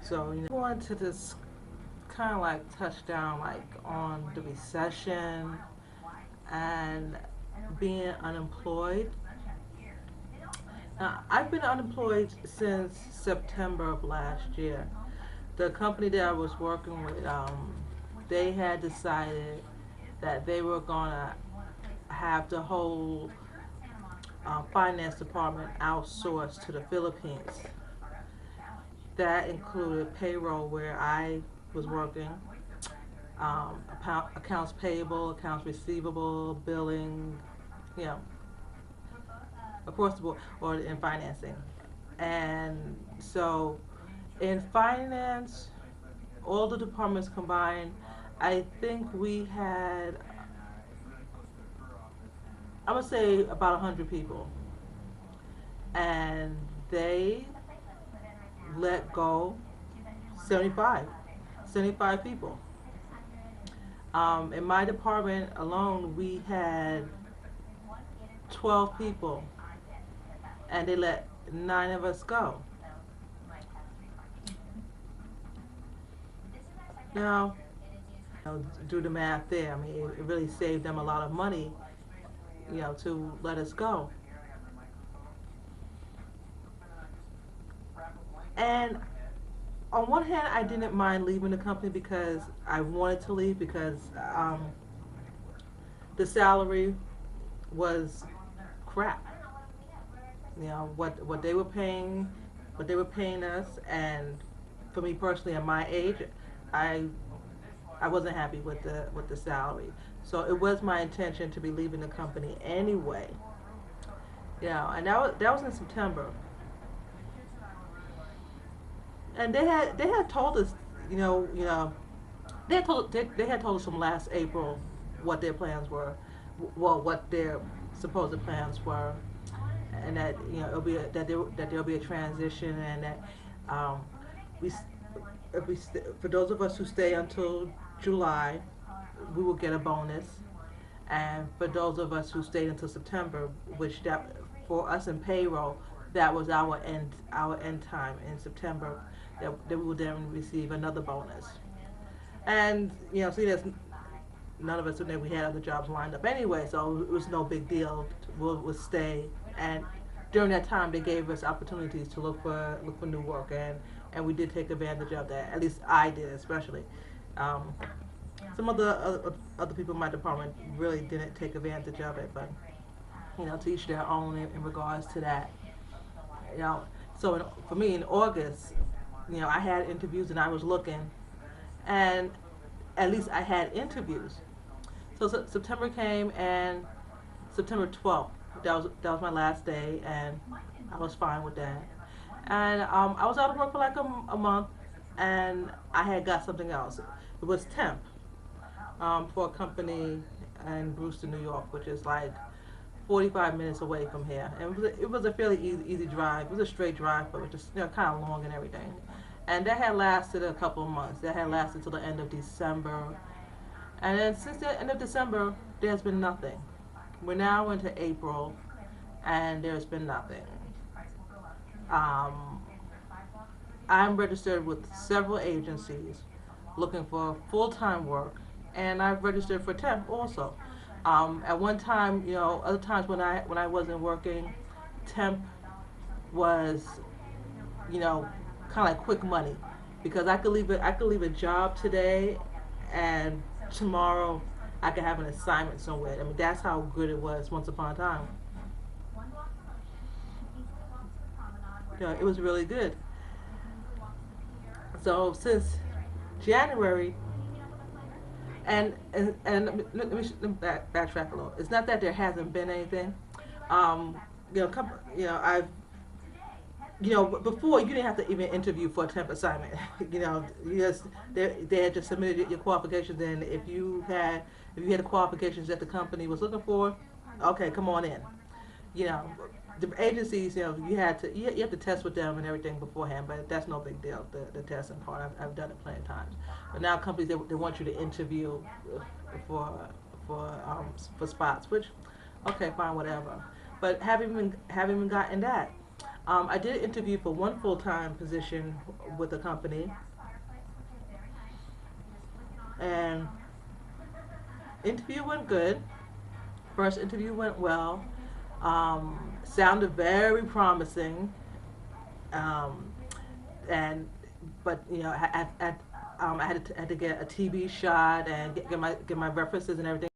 So, I wanted to just kind of like touch down like on the recession and being unemployed. Now, I've been unemployed since September of last year. The company that I was working with, they had decided that they were gonna have the whole finance department outsourced to the Philippines. That included payroll, where I was working, accounts payable, accounts receivable, billing, you know, across the board, or in financing. And so, in finance, all the departments combined, I think we had, I would say, about 100 people. And they let go 75, 75 people. In my department alone, we had 12 people, and they let 9 of us go. Now, do the math there. I mean, it really saved them a lot of money, to let us go. And on one hand, I didn't mind leaving the company because I wanted to leave because the salary was crap. What they were paying, us, and for me personally, at my age, I I wasn't happy with the salary. So it was my intention to be leaving the company anyway. And that was in September, and they had told us, they had told us from last April what their plans were, well, what their supposed plans were, and that it'll be that there'll be a transition, and that we if we for those of us who stay until July, we will get a bonus, and for those of us who stayed until September, which that for us in payroll, that was our end time in September, that we would then receive another bonus. And see, there's none of us knew we had other jobs lined up anyway, so it was no big deal. We'll stay, and during that time, they gave us opportunities to look for new work, and we did take advantage of that. At least I did, especially. Some of the other people in my department really didn't take advantage of it, but to each their own in regards to that. You know, for me in August, I had interviews and I was looking, and at least I had interviews. So September came, and September 12th, that was my last day, and I was fine with that. And I was out of work for like a month, and I had got something else. It was temp, for a company in Brewster, New York, which is like 45 minutes away from here. And it was a fairly easy drive. It was a straight drive, but it was just kind of long and everything. And that had lasted a couple of months. That had lasted till the end of December. And then since the end of December, there's been nothing. We're now into April, and there's been nothing. Um, I'm registered with several agencies looking for full-time work, and I've registered for temp also. At one time, other times when I wasn't working, temp was, kind of like quick money, because I could leave a job today, and tomorrow I could have an assignment somewhere. I mean, that's how good it was once upon a time. It was really good. So since January, let me backtrack a little. It's not that there hasn't been anything. I've before, you didn't have to even interview for a temp assignment. You just they had just submitted your qualifications, and if you had the qualifications that the company was looking for, okay, come on in. You know, the agencies, you have to test with them and everything beforehand, but that's no big deal. The testing part, I've done it plenty of times. But now companies, they want you to interview for for spots, which, okay, fine, whatever. But haven't even gotten that. I did interview for one full-time position with a company, and interview went good. First interview went well. Sounded very promising. Um, and but I had to get a TB shot and get my references and everything.